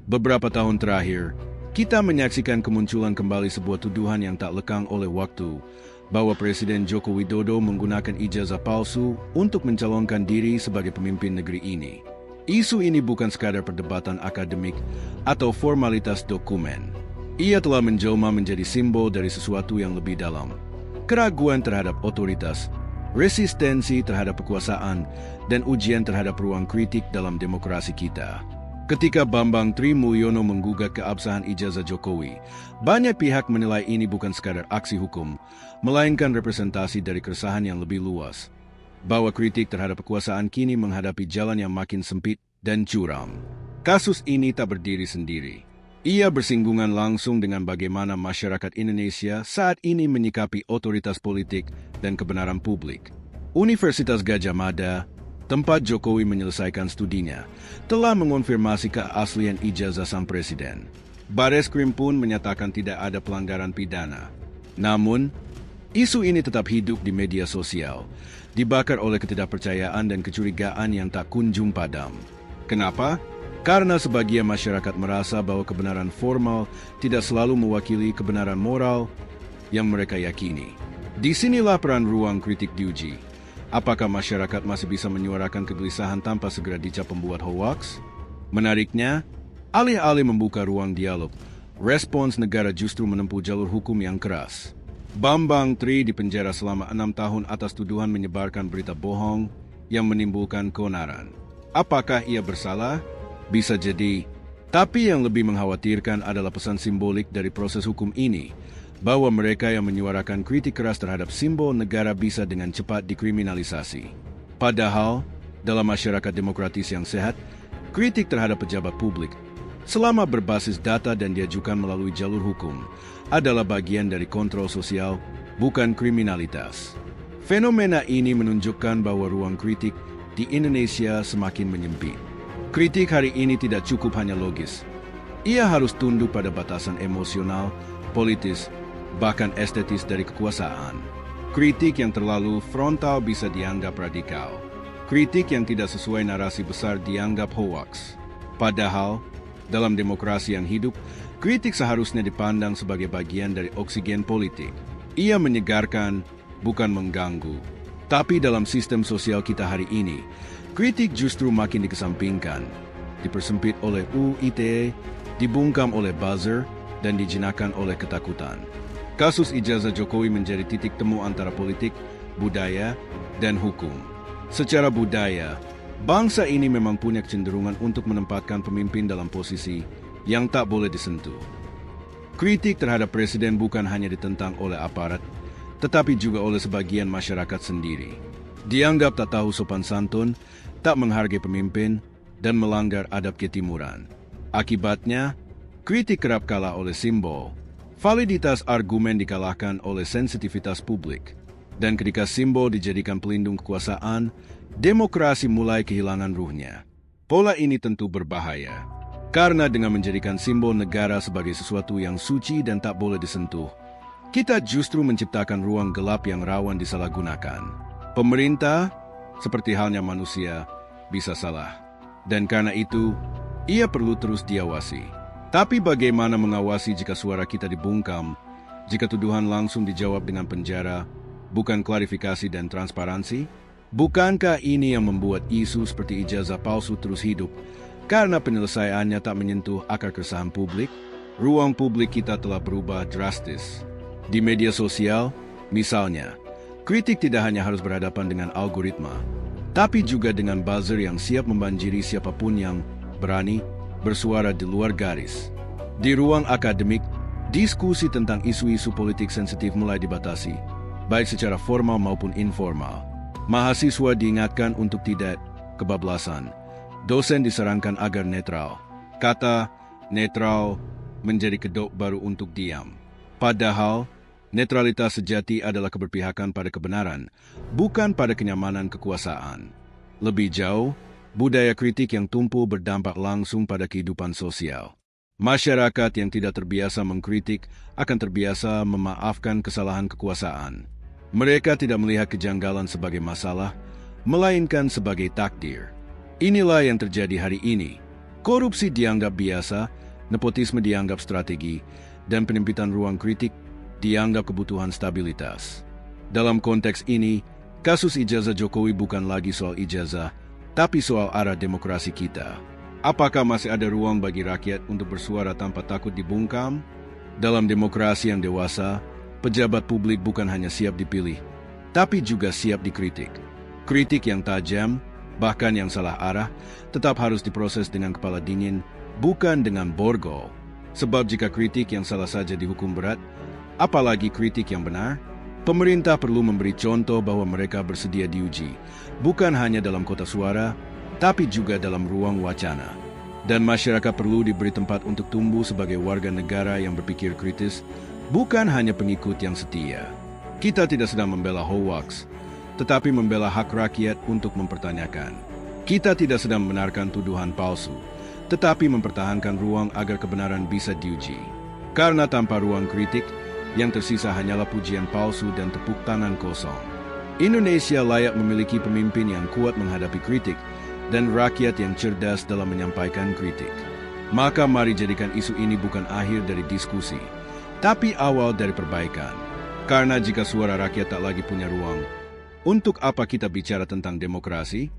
Beberapa tahun terakhir, kita menyaksikan kemunculan kembali sebuah tuduhan yang tak lekang oleh waktu, bahwa Presiden Joko Widodo menggunakan ijazah palsu untuk mencalonkan diri sebagai pemimpin negeri ini. Isu ini bukan sekadar perdebatan akademik atau formalitas dokumen. Ia telah menjelma menjadi simbol dari sesuatu yang lebih dalam. Keraguan terhadap otoritas, resistensi terhadap kekuasaan, dan ujian terhadap ruang kritik dalam demokrasi kita. Ketika Bambang Tri Mulyono menggugat keabsahan ijazah Jokowi, banyak pihak menilai ini bukan sekadar aksi hukum, melainkan representasi dari keresahan yang lebih luas, bahwa kritik terhadap kekuasaan kini menghadapi jalan yang makin sempit dan curam. Kasus ini tak berdiri sendiri. Ia bersinggungan langsung dengan bagaimana masyarakat Indonesia saat ini menyikapi otoritas politik dan kebenaran publik. Universitas Gadjah Mada, tempat Jokowi menyelesaikan studinya, telah mengonfirmasi keaslian ijazah sang presiden. Bareskrim pun menyatakan tidak ada pelanggaran pidana. Namun, isu ini tetap hidup di media sosial, dibakar oleh ketidakpercayaan dan kecurigaan yang tak kunjung padam. Kenapa? Karena sebagian masyarakat merasa bahwa kebenaran formal tidak selalu mewakili kebenaran moral yang mereka yakini. Disinilah peran ruang kritik diuji. Apakah masyarakat masih bisa menyuarakan kegelisahan tanpa segera dicap pembuat hoaks? Menariknya, alih-alih membuka ruang dialog, respons negara justru menempuh jalur hukum yang keras. Bambang Tri dipenjara selama 6 tahun atas tuduhan menyebarkan berita bohong yang menimbulkan keonaran. Apakah ia bersalah? Bisa jadi. Tapi yang lebih mengkhawatirkan adalah pesan simbolik dari proses hukum ini, bahwa mereka yang menyuarakan kritik keras terhadap simbol negara bisa dengan cepat dikriminalisasi. Padahal, dalam masyarakat demokratis yang sehat, kritik terhadap pejabat publik, selama berbasis data dan diajukan melalui jalur hukum, adalah bagian dari kontrol sosial, bukan kriminalitas. Fenomena ini menunjukkan bahwa ruang kritik di Indonesia semakin menyempit. Kritik hari ini tidak cukup hanya logis. Ia harus tunduk pada batasan emosional, politis, bahkan estetis dari kekuasaan. Kritik yang terlalu frontal bisa dianggap radikal. Kritik yang tidak sesuai narasi besar dianggap hoaks. Padahal, dalam demokrasi yang hidup, kritik seharusnya dipandang sebagai bagian dari oksigen politik. Ia menyegarkan, bukan mengganggu. Tapi dalam sistem sosial kita hari ini, kritik justru makin dikesampingkan, dipersempit oleh UU ITE, dibungkam oleh buzzer, dan dijinakan oleh ketakutan. Kasus ijazah Jokowi menjadi titik temu antara politik, budaya, dan hukum. Secara budaya, bangsa ini memang punya kecenderungan untuk menempatkan pemimpin dalam posisi yang tak boleh disentuh. Kritik terhadap presiden bukan hanya ditentang oleh aparat, tetapi juga oleh sebagian masyarakat sendiri. Dianggap tak tahu sopan santun, tak menghargai pemimpin, dan melanggar adab ketimuran. Akibatnya, kritik kerap kalah oleh simbol. Validitas argumen dikalahkan oleh sensitivitas publik. Dan ketika simbol dijadikan pelindung kekuasaan, demokrasi mulai kehilangan ruhnya. Pola ini tentu berbahaya. Karena dengan menjadikan simbol negara sebagai sesuatu yang suci dan tak boleh disentuh, kita justru menciptakan ruang gelap yang rawan disalahgunakan. Pemerintah, seperti halnya manusia, bisa salah. Dan karena itu, ia perlu terus diawasi. Tapi bagaimana mengawasi jika suara kita dibungkam, jika tuduhan langsung dijawab dengan penjara, bukan klarifikasi dan transparansi? Bukankah ini yang membuat isu seperti ijazah palsu terus hidup, karena penyelesaiannya tak menyentuh akar keresahan publik? Ruang publik kita telah berubah drastis. Di media sosial, misalnya, kritik tidak hanya harus berhadapan dengan algoritma, tapi juga dengan buzzer yang siap membanjiri siapapun yang berani bersuara di luar garis. Di ruang akademik, diskusi tentang isu-isu politik sensitif mulai dibatasi, baik secara formal maupun informal. Mahasiswa diingatkan untuk tidak kebablasan. Dosen disarankan agar netral. Kata netral menjadi kedok baru untuk diam. Padahal, netralitas sejati adalah keberpihakan pada kebenaran, bukan pada kenyamanan kekuasaan. Lebih jauh, budaya kritik yang tumpul berdampak langsung pada kehidupan sosial. Masyarakat yang tidak terbiasa mengkritik akan terbiasa memaafkan kesalahan kekuasaan. Mereka tidak melihat kejanggalan sebagai masalah, melainkan sebagai takdir. Inilah yang terjadi hari ini. Korupsi dianggap biasa, nepotisme dianggap strategi, dan penyempitan ruang kritik dianggap kebutuhan stabilitas. Dalam konteks ini, kasus ijazah Jokowi bukan lagi soal ijazah, tapi soal arah demokrasi kita. Apakah masih ada ruang bagi rakyat untuk bersuara tanpa takut dibungkam? Dalam demokrasi yang dewasa, pejabat publik bukan hanya siap dipilih, tapi juga siap dikritik. Kritik yang tajam, bahkan yang salah arah, tetap harus diproses dengan kepala dingin, bukan dengan borgol. Sebab jika kritik yang salah saja dihukum berat, apalagi kritik yang benar, pemerintah perlu memberi contoh bahwa mereka bersedia diuji, bukan hanya dalam kotak suara, tapi juga dalam ruang wacana. Dan masyarakat perlu diberi tempat untuk tumbuh sebagai warga negara yang berpikir kritis, bukan hanya pengikut yang setia. Kita tidak sedang membela hoax, tetapi membela hak rakyat untuk mempertanyakan. Kita tidak sedang membenarkan tuduhan palsu, tetapi mempertahankan ruang agar kebenaran bisa diuji. Karena tanpa ruang kritik, yang tersisa hanyalah pujian palsu dan tepuk tangan kosong. Indonesia layak memiliki pemimpin yang kuat menghadapi kritik dan rakyat yang cerdas dalam menyampaikan kritik. Maka mari jadikan isu ini bukan akhir dari diskusi, tapi awal dari perbaikan. Karena jika suara rakyat tak lagi punya ruang, untuk apa kita bicara tentang demokrasi?